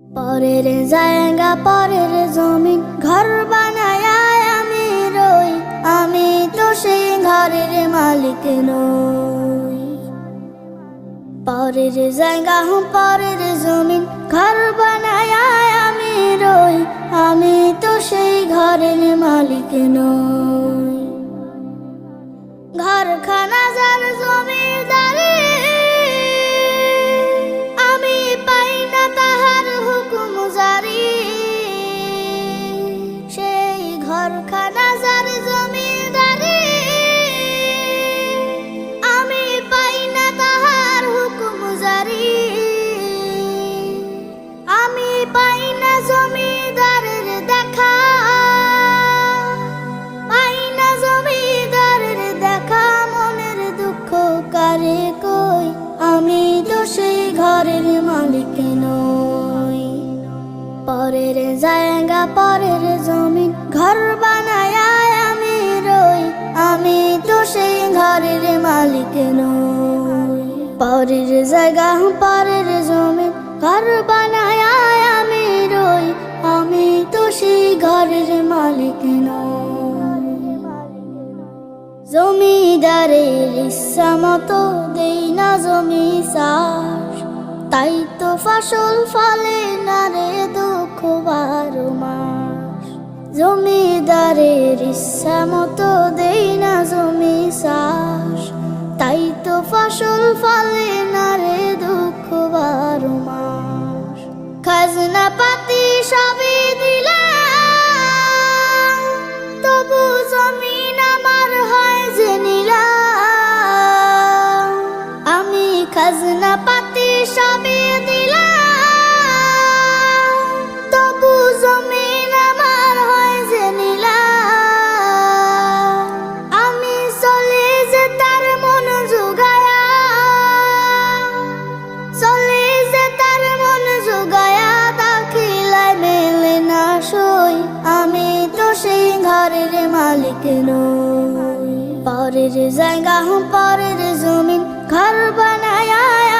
পরের জায়গা পরের জমিন ঘর বানায় আমি রই, আমি তো সেই ঘরের মালিক নই। পরের জায়গা পরের জমিন ঘর বানায় আমি রই, আমি তো সেই ঘরের মালিক নই। ঘরখানা যার জমিদারি, আমি পাই না তাহার হুকুম জারি। সেই ঘরখানা যার জমিদারি, আমি পাই না তাহার হুকুম জারি। আমি পাই না জমিদারের দেখা, পাই না জমিদারের দেখা। মনের দুঃখ কারে কই, আমি তো সেই ঘরের মালিক নই। পরের জায়গা পরের জমিন ঘর বানায় আমি রই, আমি তো সেই ঘরের মালিক নই। পরের জায়গা পরের জমিন ঘর বানায় আমি রই, আমি তো সেই ঘরের মালিক নই। জমিদারের ইচ্ছা মতো দেই না জমি চাষ, তাই তো ফসল ফলে না রে দুঃখ 12 মাস। জমিদারের ইচ্ছা মতো দেই না জমি চাষ, তাই তো ফসল ফলে না রে দুঃখ 12 মাস। খাজনা পাতি সবই দিলাম, তবু জমিন আমার হয় যে নিলাম। আমি খাজনা পাতি সবই দিলাম, তবু জমিন আমার হয় যে নিলাম। আমি চলে যে তার মন জোগায়া, চলে যে তার মন জোগায়া, দাখিলায় মেলে না সই, আমি তো সেই ঘরের মালিক নই। পরের জায়গা পরের জমিন ঘর বানায়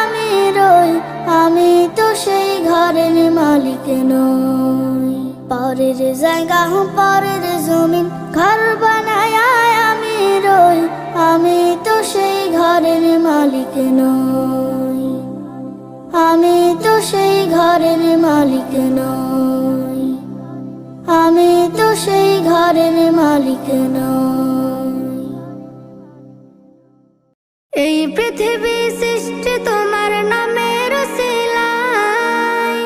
আমি রই, আমি তো সেই ঘরের মালিক নই। পরের জায়গা পরের জমিন ঘর বানায় আমি রই, আমি তো সেই ঘরের মালিক নই। আমি তো সেই ঘরের মালিক নই, আমি তো সেই ঘরের মালিক নই। এই পৃথিবী সৃষ্টি তোমার নামের উসিলায়,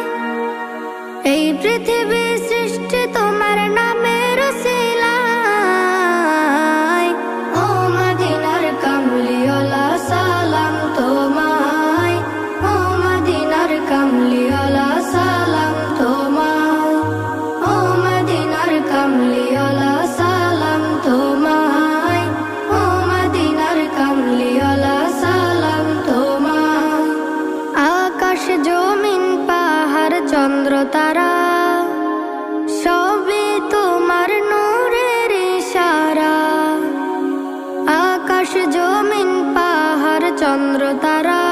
এই পৃথিবী সৃষ্টি তোমার নামের উসিলায়। ও মদিনার কামলিওয়ালা সালাম তোমায়, ও মদিনার কামলিওয়ালা সালাম তোমায়, ও মদিনার কামলিওয়ালা সালাম তোমায়, ও মদিনার কামলিওয়ালা সালাম তোমায়। আকাশ জমিন পাহাড় চন্দ্র তারা, সবই তোমার নূরের ইশারা। আকাশ জমিন পাহাড় চন্দ্র তারা,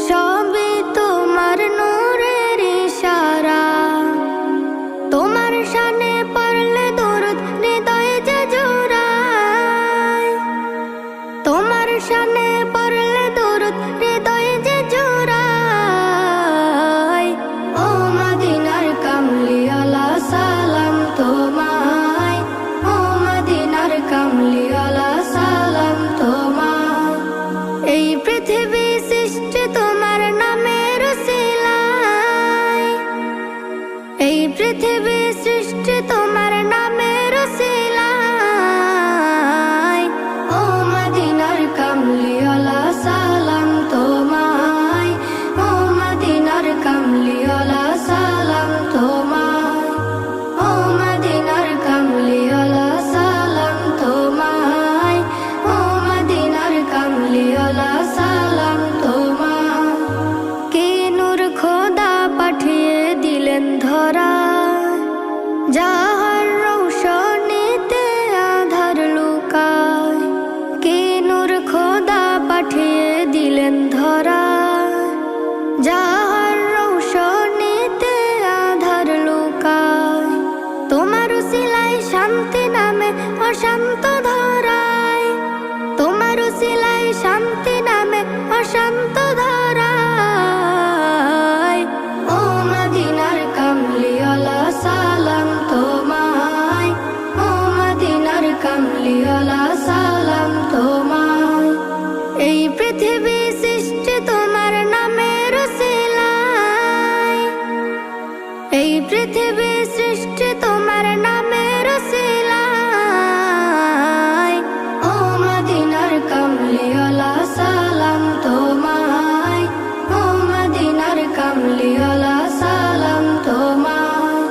সবই তোমার নূরের ইশারা। তোমার শানে পড়লে দরুদ হৃদয় যে জোড়ায়, তোমার শানে পড়লে দরুদ হৃদয় যে জোড়ায়। ও মদিনার কামলিওয়ালা সালাম তোমায়, ও মদিনার কামলিওয়ালা সালাম তোমায়। এই পৃথিবী সৃষ্টি তোমার নামের উসিলায়, এই পৃথিবী সৃষ্টি তোমার নামের উসিলায়। ও মদিনার কামলিওয়ালা সালাম তোমায়, ও মদিনার কামলিওয়ালা সালাম তোমায়, ও মদিনার কামলিওয়ালা সালাম তোমায়, ও মদিনার কামলিওয়ালা সালাম তোমায়। কে নূর খোদা পাঠিয়ে দিলেন ধরা, যাহার রৌশনীতে আধার লুকায়। কে নূর খোদা পাঠিয়ে দিলেন ধরা, যাহার রৌশনী শান্ত ধরায়, তোমার উসিলায় শান্তি নামে অশান্ত ধরায়। ও মদিনার কামলিওয়ালা সালাম তোমায়, ও মদিনার কামলিওয়ালা সালাম তোমায়। এই পৃথিবী সৃষ্টি তোমার নামের উসিলায়, এই পৃথিবী সৃষ্টি তোমার নামের উসিলায়। ও মদিনার কামলিওয়ালা সালাম তোমায়, ও মদিনার কামলিওয়ালা সালাম তোমায়,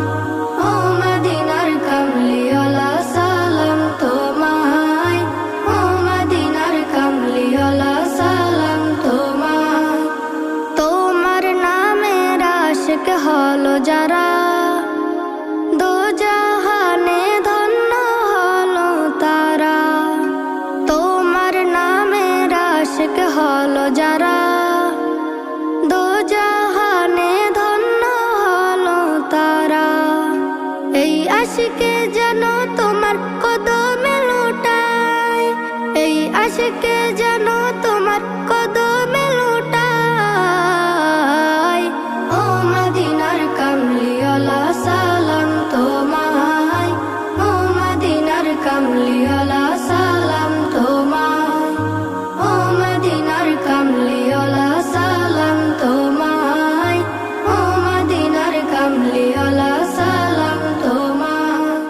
ও মদিনার কামলিওয়ালা সালাম তোমায়, ও মদিনার কামলিওয়ালা সালাম তোমায়। তোমার নামের আশিক হলো যারা, দোজাহানে ধন্য হলো তারা। তোমার নামের আশিক হলো যারা, দোজাহানে ধন্য হলো তারা। এই আশিকে যেন তোমার কদমে লুটায়, এই আশিকে যেন তোমার কদমে লুটায়। ও মদিনার কামলিওয়ালা সালাম তোমায়, ও মদিনার কামলিওয়ালা সালাম তোমায়, ও মদিনার কামলিওয়ালা সালাম তোমায়, ও মদিনার কামলিওয়ালা সালাম তোমায়।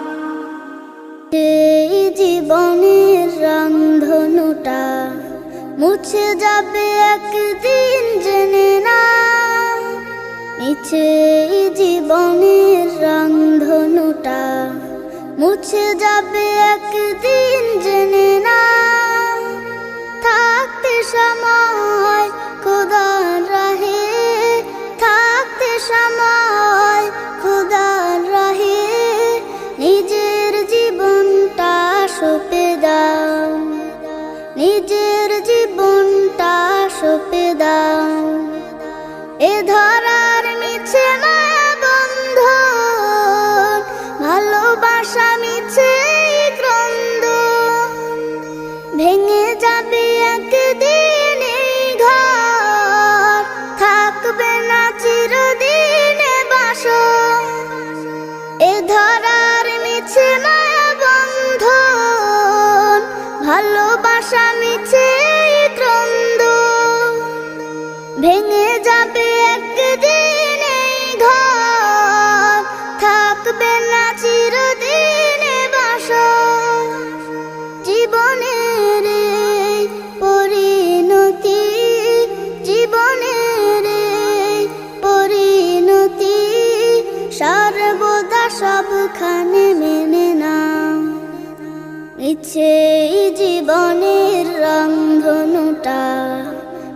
এই জীবনের রংধনুটা মুছে যাবে একদিন জেনে না, মিছে জীবনের রংধনুটা মুছে যাবে একদিন জেনে না। থাকতে সময় খোদার রাহে, থাকতে সময় খোদার রাহে, নিজের জীবনটা সঁপে দাও, নিজের জীবনটা সঁপে দাও। এ ধরার মিছে মায়া বন্ধন, ভালোবাসা মিছে ক্রন্দন, ভেঙে যাবে একদিন এই ঘর, থাকবে না চিরদিনে বাসর। এ ধরার মিছে মায়া বন্ধন, ভালোবাসা মিছে ক্রন্দন, ভেঙে যাবে একদিন এই ঘর, থাকবে না চিরদিনে বাসর। জীবনের এই পরিণতি, জীবনের এই পরিণতি, সর্বদা সবখানে মেনে নাও। মিছে জীবনের রংধনুটা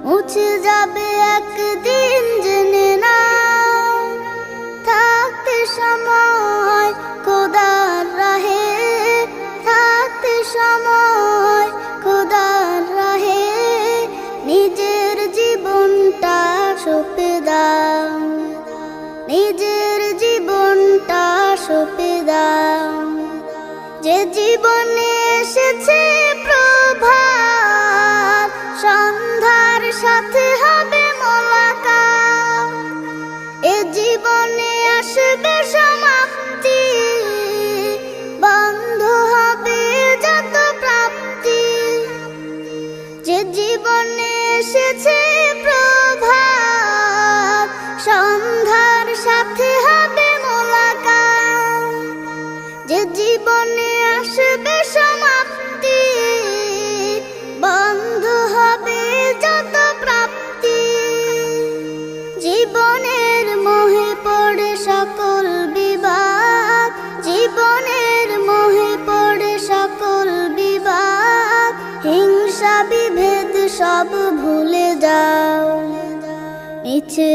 মুছে যাবে একদিন জেনে নাও। থাকতে সময় খোদার রাহে, থাকতে সময় খোদার রাহে, নিজের জীবনটা সঁপে দাও, নিজের জীবনটা সঁপে দাও। যে জীবনে এসেছে প্রভাত, সন্ধ্যার সাথে হবে মোলাকাত। এ জীবনে আসবে সমাপ্তি, বন্ধ হবে যত প্রাপ্তি। যে জীবনে এসেছে প্রভাত, সন্ধ্যার সাথে হবে মোলাকাত। যে জীবনে আসবে সমাপ্তি, বন্ধ হবে যত প্রাপ্তি। জীবনের মোহে পড়ে সকল বিবাদ, জীবনের মোহে পড়ে সকল বিবাদ। হিংসা বিভেদ সব ভুলে যাও, মিছে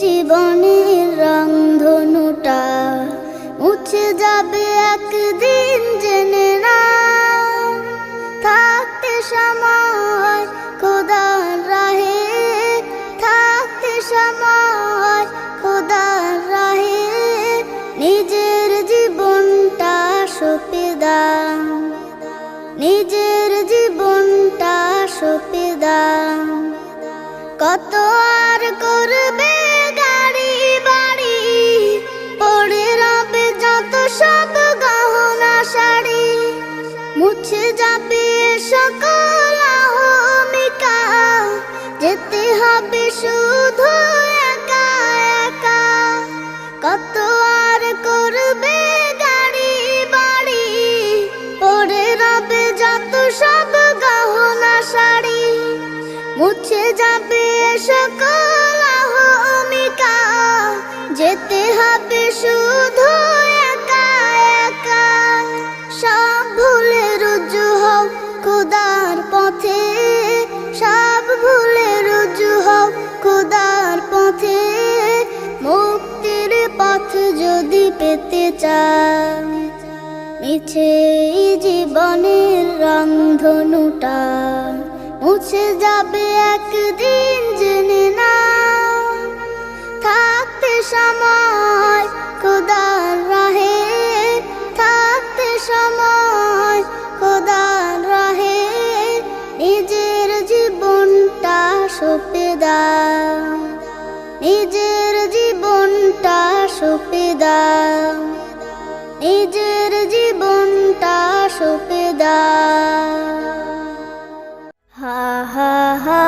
জীবনের রংধনুটা মুছে যাবে একদিন জেনে নাও। থাকতে সময় খোদার রাহে, থাকতে সময় খোদার রাহে, নিজের জীবনটা সঁপে দাও, নিজের জীবনটা সঁপে দাও। কত আর করবে গাড়ি বাড়ি, পড়ে রবে যত সব গহনা শাড়ি, মুছে যাবে সকল অহমিকা, যেতে হবে শুধু একা একা। কত আর করবে গাড়ি বাড়ি, পড়ে রবে যত সব গহনা শাড়ি, মুছে যাবে সকল অহমিকা, যেতে হবে শুধু একা একা। সব ভুলে রুজু হও খোদার পথে, সব ভুলে রুজু হও খোদার পথে, মুক্তির পথ যদি পেতে চাও। মিছে জীবনের রংধনুটা মুছে যাবে একদিন, জেনে না। থাকতে সময় খোদার রাহে, থাকতে সময় খোদার রাহে, নিজের জীবনটা সঁপে দাও। নিজের জীবনটা সঁপে দাও। নিজের জীবনটা সঁপে দাও। হা হা হা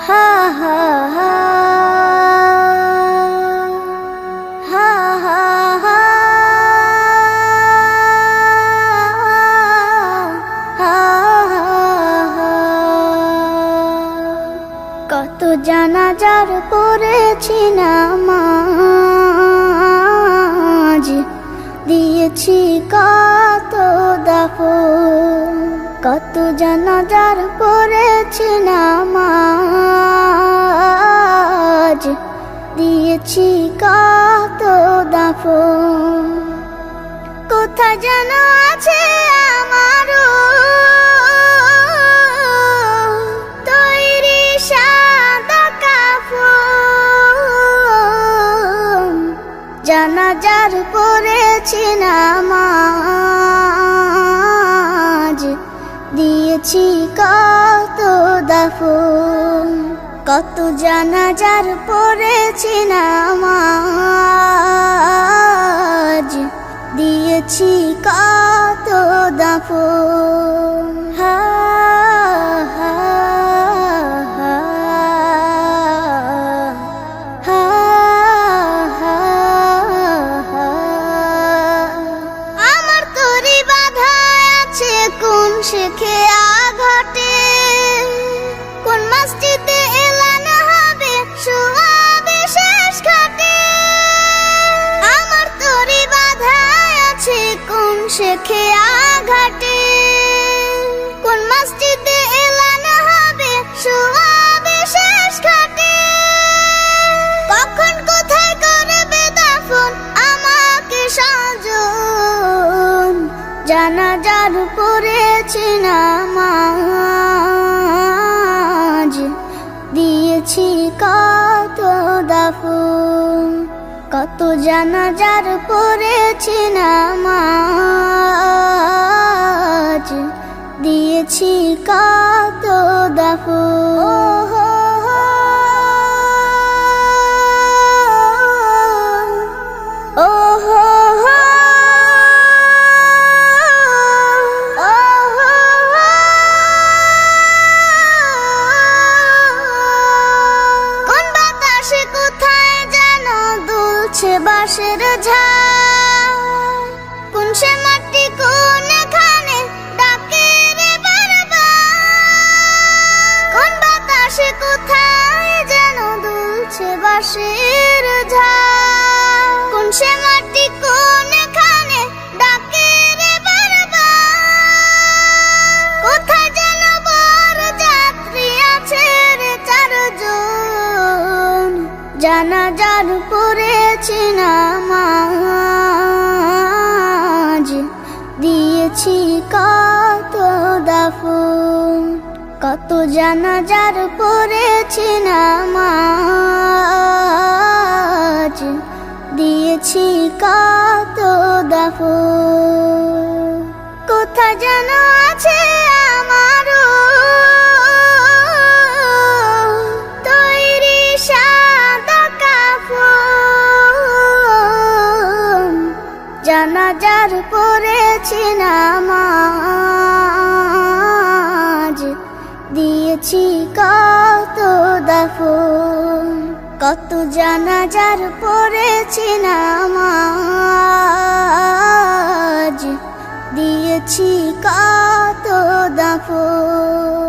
হা হা হা হা হা হা হা। কত জানাজার পড়েছি নামাজ, দিয়েছি কত দাফন। কত জানাজার পড়েছি নামাজ, দিয়েছি কত দাফন। কোথায় যেন আছে আমারও তৈরি সাদা কাফন। জানাজার পড়েছি নামাজ, দিয়েছি কত দাফন। কত জানাজার পড়েছি নামাজ, দিয়েছি কত দাফন। হা হা হা হা হা হা। আমার তরি বাধা আছে কোন শেখে আঘাটে, কোন মসজিদে এলান হবে শোয়াবে শেষ ঘাটে। আমার তরি বাধা আছে কোন শেখে আঘাটে, কোন মসজিদে এলান হবে শোয়াবে শেষ ঘাটে। কখন কোথায় করবে দাফন আমাকে সাজন, জানাজার পড়েছি নামাজ, দিয়েছি কত দাফন। কত জানাজার পড়েছি নামাজ, দিয়েছি কত দাফন। বাঁশের ঝাড়, কোন সে মাটি কোনখানে ডাকে রে বারবার। কোন বাতাসে কোথায় যেন দুলছে বাঁশের ঝাড়, কোন সে মাটি কোনখানে ডাকে রে বারবার। কোথায় যেন বড় যাত্রী আছে রে চারজন, জানাজার পড়েছি নামাজ, দিয়েছি কত দাফন। কত জানাজার পড়েছি নামাজ, দিয়েছি কত দাফন। পড়েছি নামাজ, দিয়েছি কত দাফন, কত জানাজার পড়েছি নামাজ, দিয়েছি কত দাফন।